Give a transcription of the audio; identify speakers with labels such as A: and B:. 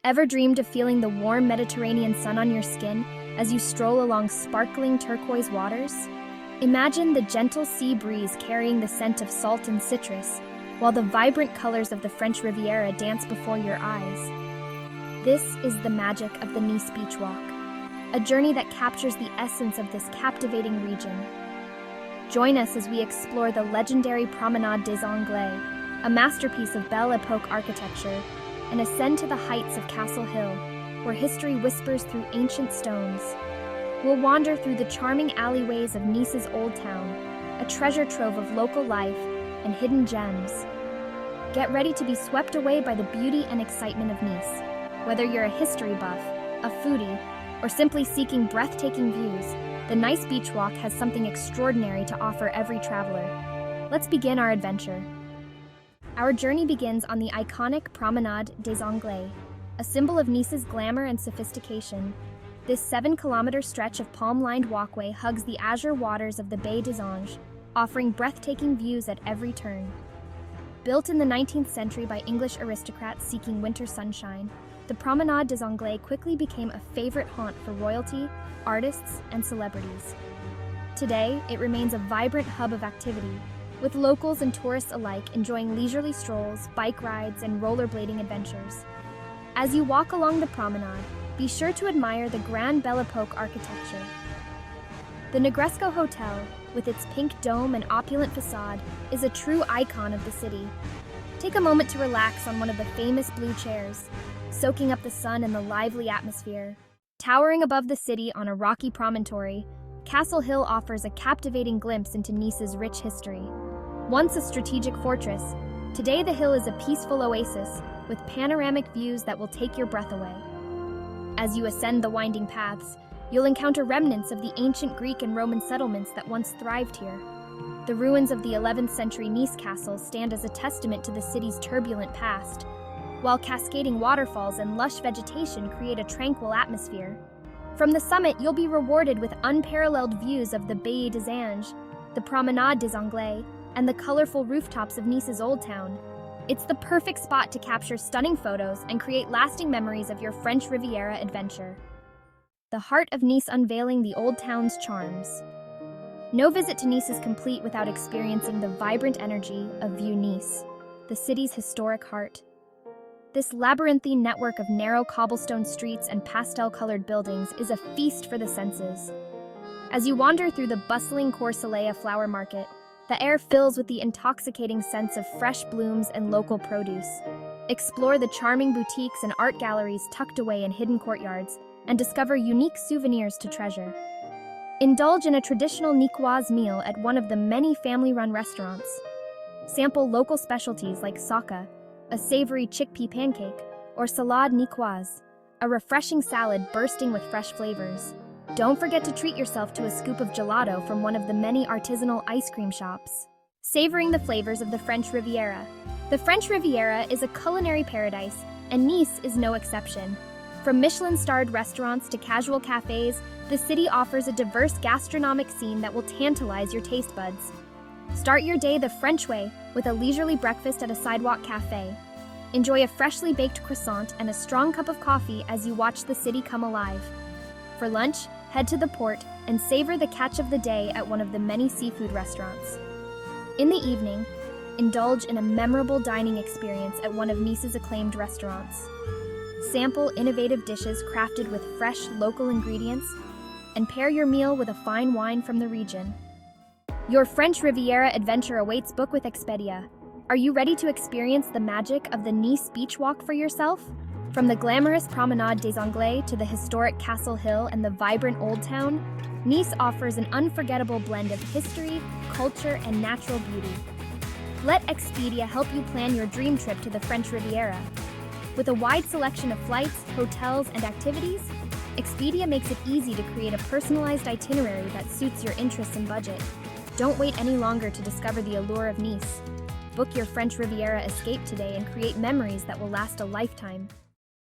A: Ever dreamed of feeling the warm Mediterranean sun on your skin as you stroll along sparkling turquoise waters? Imagine the gentle sea breeze carrying the scent of salt and citrus, while the vibrant colors of the French Riviera dance before your eyes. This is the magic of the Nice Beach Walk, a journey that captures the essence of this captivating region. Join us as we explore the legendary Promenade des Anglais, a masterpiece of Belle Epoque architecture, and ascend to the heights of Castle Hill, where history whispers through ancient stones. We'll wander through the charming alleyways of Nice's Old Town, a treasure trove of local life and hidden gems. Get ready to be swept away by the beauty and excitement of Nice. Whether you're a history buff, a foodie, or simply seeking breathtaking views, the Nice Beach Walk has something extraordinary to offer every traveler. Let's begin our adventure. Our journey begins on the iconic Promenade des Anglais, a symbol of Nice's glamour and sophistication. This 7-kilometer stretch of palm-lined walkway hugs the azure waters of the Baie des Anges, offering breathtaking views at every turn. Built in the 19th century by English aristocrats seeking winter sunshine, the Promenade des Anglais quickly became a favorite haunt for royalty, artists, and celebrities. Today, it remains a vibrant hub of activity, with locals and tourists alike enjoying leisurely strolls, bike rides, and rollerblading adventures. As you walk along the promenade, be sure to admire the grand Belle Epoque architecture. The Negresco Hotel, with its pink dome and opulent facade, is a true icon of the city. Take a moment to relax on one of the famous blue chairs, soaking up the sun and the lively atmosphere. Towering above the city on a rocky promontory, Castle Hill offers a captivating glimpse into Nice's rich history. Once a strategic fortress, today the hill is a peaceful oasis with panoramic views that will take your breath away. As you ascend the winding paths, you'll encounter remnants of the ancient Greek and Roman settlements that once thrived here. The ruins of the 11th century Nice castle stand as a testament to the city's turbulent past, while cascading waterfalls and lush vegetation create a tranquil atmosphere. From the summit, you'll be rewarded with unparalleled views of the Baie des Anges, the Promenade des Anglais, and the colorful rooftops of Nice's Old Town. It's the perfect spot to capture stunning photos and create lasting memories of your French Riviera adventure. The heart of Nice unveiling the Old Town's charms. No visit to Nice is complete without experiencing the vibrant energy of Vieux Nice, the city's historic heart. This labyrinthine network of narrow cobblestone streets and pastel-colored buildings is a feast for the senses. As you wander through the bustling Cours Soleil flower market, the air fills with the intoxicating scents of fresh blooms and local produce. Explore the charming boutiques and art galleries tucked away in hidden courtyards, and discover unique souvenirs to treasure. Indulge in a traditional Niçoise meal at one of the many family-run restaurants. Sample local specialties like saka, a savory chickpea pancake, or salade niçoise, a refreshing salad bursting with fresh flavors. Don't forget to treat yourself to a scoop of gelato from one of the many artisanal ice cream shops. Savoring the flavors of the French Riviera. The French Riviera is a culinary paradise, and Nice is no exception. From Michelin-starred restaurants to casual cafes, the city offers a diverse gastronomic scene that will tantalize your taste buds. Start your day the French way with a leisurely breakfast at a sidewalk cafe. Enjoy a freshly baked croissant and a strong cup of coffee as you watch the city come alive. For lunch, head to the port and savor the catch of the day at one of the many seafood restaurants. In the evening, indulge in a memorable dining experience at one of Nice's acclaimed restaurants. Sample innovative dishes crafted with fresh local ingredients, and pair your meal with a fine wine from the region. Your French Riviera adventure awaits. Book with Expedia. Are you ready to experience the magic of the Nice Beach Walk for yourself? From the glamorous Promenade des Anglais to the historic Castle Hill and the vibrant Old Town, Nice offers an unforgettable blend of history, culture, and natural beauty. Let Expedia help you plan your dream trip to the French Riviera. With a wide selection of flights, hotels, and activities, Expedia makes it easy to create a personalized itinerary that suits your interests and budget. Don't wait any longer to discover the allure of Nice. Book your French Riviera escape today and create memories that will last a lifetime.